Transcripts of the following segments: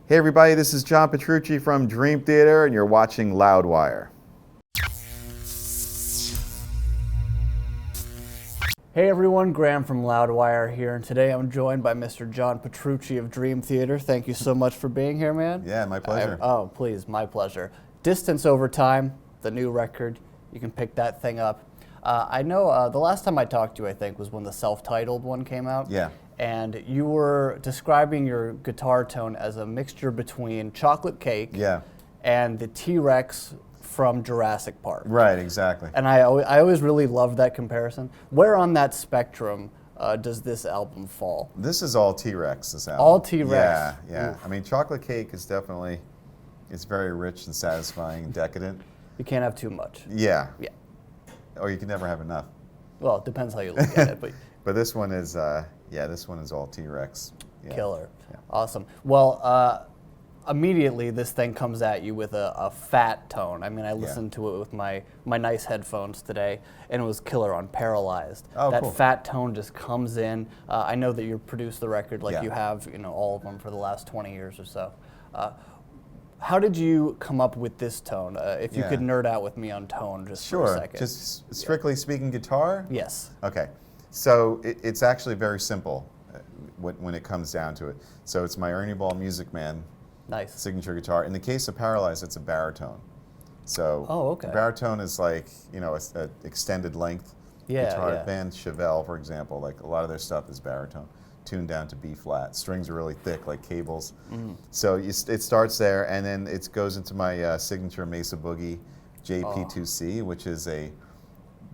Hey everybody, this is John Petrucci from Dream Theater, and you're watching Loudwire. Hey everyone, Graham from Loudwire here, and today I'm joined by Mr. John Petrucci of Dream Theater. Thank you so much for being here, man. Yeah, my pleasure. Please, my pleasure. Distance Over Time, the new record. You can pick that thing up. I know the last time I talked to you, I think, was when the self-titled one came out. Yeah. And you were describing your guitar tone as a mixture between chocolate cake and the T-Rex from Jurassic Park. Right, exactly. And I always really loved that comparison. Where on that spectrum does this album fall? This is all T-Rex, this album. All T-Rex. Yeah. Oof. I mean, chocolate cake is definitely, it's very rich and satisfying and decadent. You can't have too much. Yeah. Yeah. Or you can never have enough. Well, it depends how you look at it. But this one is, this one is all T-Rex. Yeah. Killer. Yeah. Awesome. Well, immediately this thing comes at you with a fat tone. I mean, I listened to it with my nice headphones today, and it was killer on Paralyzed. Oh, that cool. fat tone just comes in. I know that you produced the record like you have, all of them for the last 20 years or so. How did you come up with this tone? If you could nerd out with me on tone just for a second. Sure. Just strictly speaking guitar? Yes. Okay. So it's actually very simple when it comes down to it. So it's my Ernie Ball Music Man signature guitar. In the case of Paralyzed, it's a baritone. So baritone is like, an extended length guitar. Yeah. Band Chevelle, for example, like a lot of their stuff is baritone, tuned down to B flat. Strings are really thick, like cables. So it starts there, and then it goes into my signature Mesa Boogie JP2C, which is a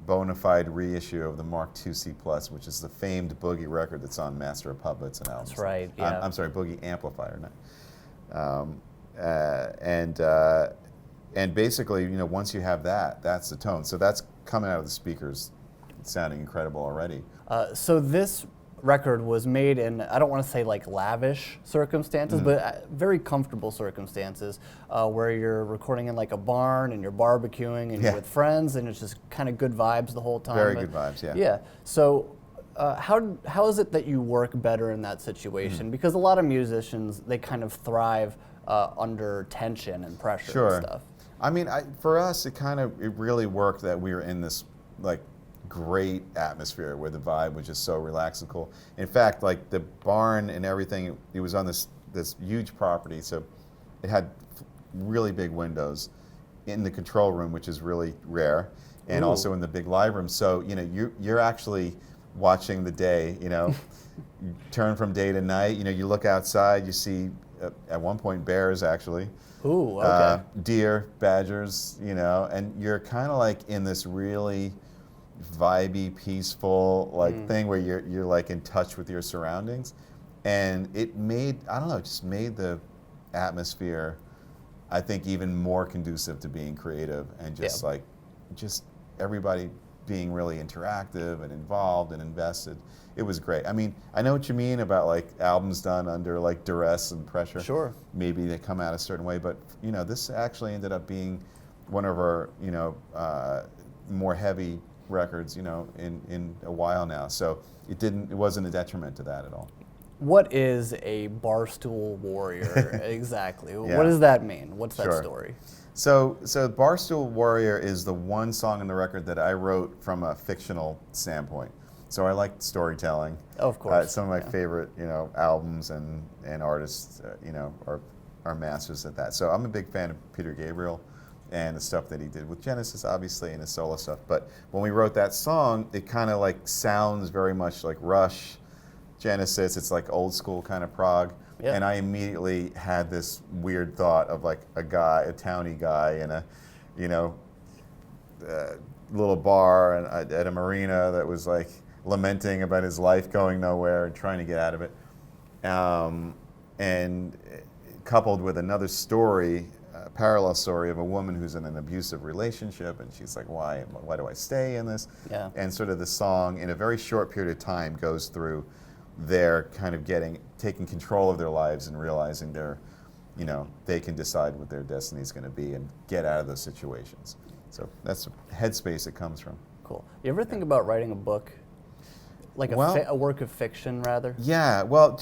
bona fide reissue of the Mark IIC Plus, which is the famed Boogie record that's on Master of Puppets and albums. That's right, yeah. I'm sorry, Boogie Amplifier. And basically, once you have that, that's the tone. So that's coming out of the speakers, sounding incredible already. So this record was made in, I don't want to say like lavish circumstances, but very comfortable circumstances where you're recording in like a barn and you're barbecuing and you're with friends and it's just kind of good vibes the whole time. Very good vibes, yeah. Yeah. So how is it that you work better in that situation? Because a lot of musicians, they kind of thrive under tension and pressure and stuff. I mean, for us, it really worked that we were in this like great atmosphere where the vibe was just so relaxed and cool. In fact, like the barn and everything, it was on this huge property, so it had really big windows in the control room, which is really rare, and also in the big live room. So you're actually watching the day. Turn from day to night. You look outside, you see at one point bears actually. Ooh, okay. Deer, badgers, and you're kind of like in this really vibey, peaceful thing where you're like in touch with your surroundings, and it made just made the atmosphere, I think, even more conducive to being creative and just everybody being really interactive and involved and invested. It was great. I mean, I know what you mean about like albums done under like duress and pressure. Sure. Maybe they come out a certain way, but this actually ended up being one of our more heavy records, in a while now. So it wasn't a detriment to that at all. What is a Barstool Warrior exactly? What does that mean? What's that story? So Barstool Warrior is the one song in the record that I wrote from a fictional standpoint. So I like storytelling. Of course. Some of my favorite, albums and artists, are masters at that. So I'm a big fan of Peter Gabriel and the stuff that he did with Genesis, obviously, and his solo stuff. But when we wrote that song, it kind of like sounds very much like Rush, Genesis. It's like old school kind of prog. Yeah. And I immediately had this weird thought of like a townie guy in a, little bar at a marina that was like lamenting about his life going nowhere and trying to get out of it. And coupled with another story, parallel story of a woman who's in an abusive relationship, and she's like, why do I stay in this? Yeah. And sort of the song, in a very short period of time, goes through their kind of taking control of their lives and realizing they can decide what their destiny is going to be and get out of those situations. So that's the headspace it comes from. Cool. You ever think about writing a book? Like a work of fiction, rather? Yeah, well,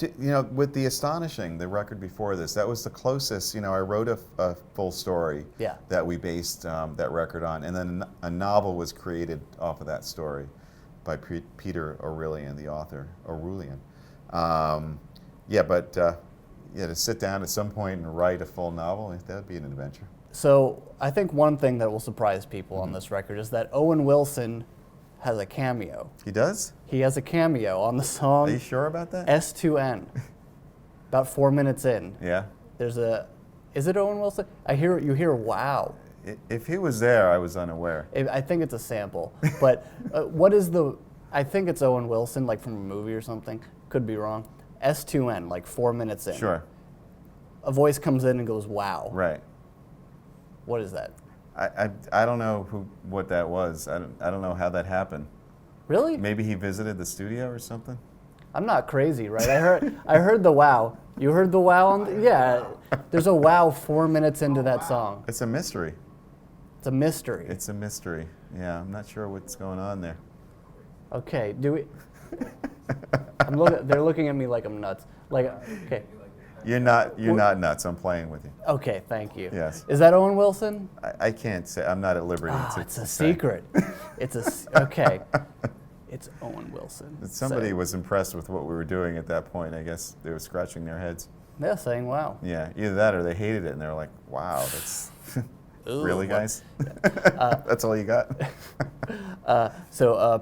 with The Astonishing, the record before this, that was the closest. I wrote a full story that we based that record on, and then a novel was created off of that story by Peter Aurelian, the author, Aurelian. To sit down at some point and write a full novel, that would be an adventure. So I think one thing that will surprise people on this record is that Owen Wilson has a cameo. He does? He has a cameo on the song. Are you sure about that? S2N. About 4 minutes in. Yeah. Is it Owen Wilson? You hear wow. If he was there, I was unaware. I think it's a sample. But I think it's Owen Wilson, like from a movie or something. Could be wrong. S2N, like 4 minutes in. Sure. A voice comes in and goes, wow. Right. What is that? I don't know what that was. I don't know how that happened. Really? Maybe he visited the studio or something? I'm not crazy, right? I heard the wow. You heard the wow? Yeah. There's a wow 4 minutes into that song. It's a mystery. It's a mystery. It's a mystery. Yeah, I'm not sure what's going on there. Okay, do we... They're looking at me like I'm nuts. Okay. You're not nuts. I'm playing with you. Okay, thank you. Yes. Is that Owen Wilson? I can't say. I'm not at liberty to It's a say. secret. Okay. It's Owen Wilson. Somebody was impressed with what we were doing at that point. I guess they were scratching their heads. They're saying wow. Yeah, either that or they hated it and they were like, wow, that's... Really, guys? That's all you got?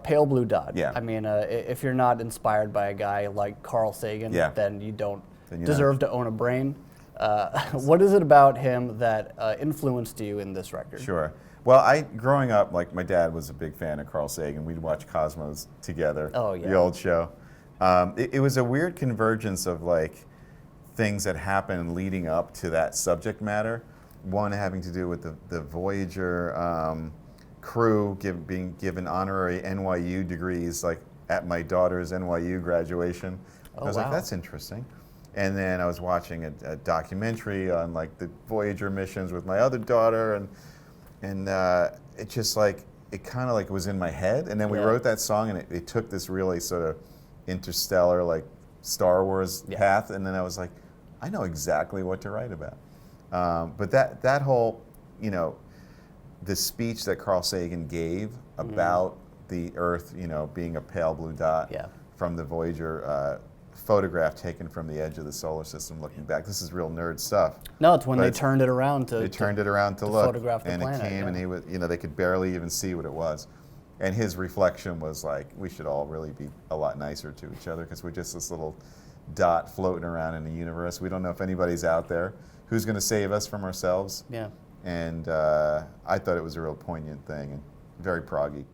Pale Blue Dot. Yeah. I mean, if you're not inspired by a guy like Carl Sagan, then you don't deserve to own a brain. What is it about him that influenced you in this record? Sure. Well, growing up, like my dad was a big fan of Carl Sagan. We'd watch Cosmos together. Oh, yeah. The old show. It was a weird convergence of like things that happened leading up to that subject matter. One having to do with the Voyager crew being given honorary NYU degrees, like at my daughter's NYU graduation. I was like, that's interesting. And then I was watching a documentary on like the Voyager missions with my other daughter, and it just like it kind of like was in my head. And then we wrote that song, and it took this really sort of interstellar, like Star Wars path. And then I was like, I know exactly what to write about. But that whole, the speech that Carl Sagan gave about the Earth, being a pale blue dot from the Voyager photograph taken from the edge of the solar system looking back. This is real nerd stuff. No, it's when they turned it around to look, photograph the planet. And it came, and he was, they could barely even see what it was. And his reflection was like, we should all really be a lot nicer to each other because we're just this little dot floating around in the universe. We don't know if anybody's out there. Who's going to save us from ourselves? Yeah. And I thought it was a real poignant thing and very proggy.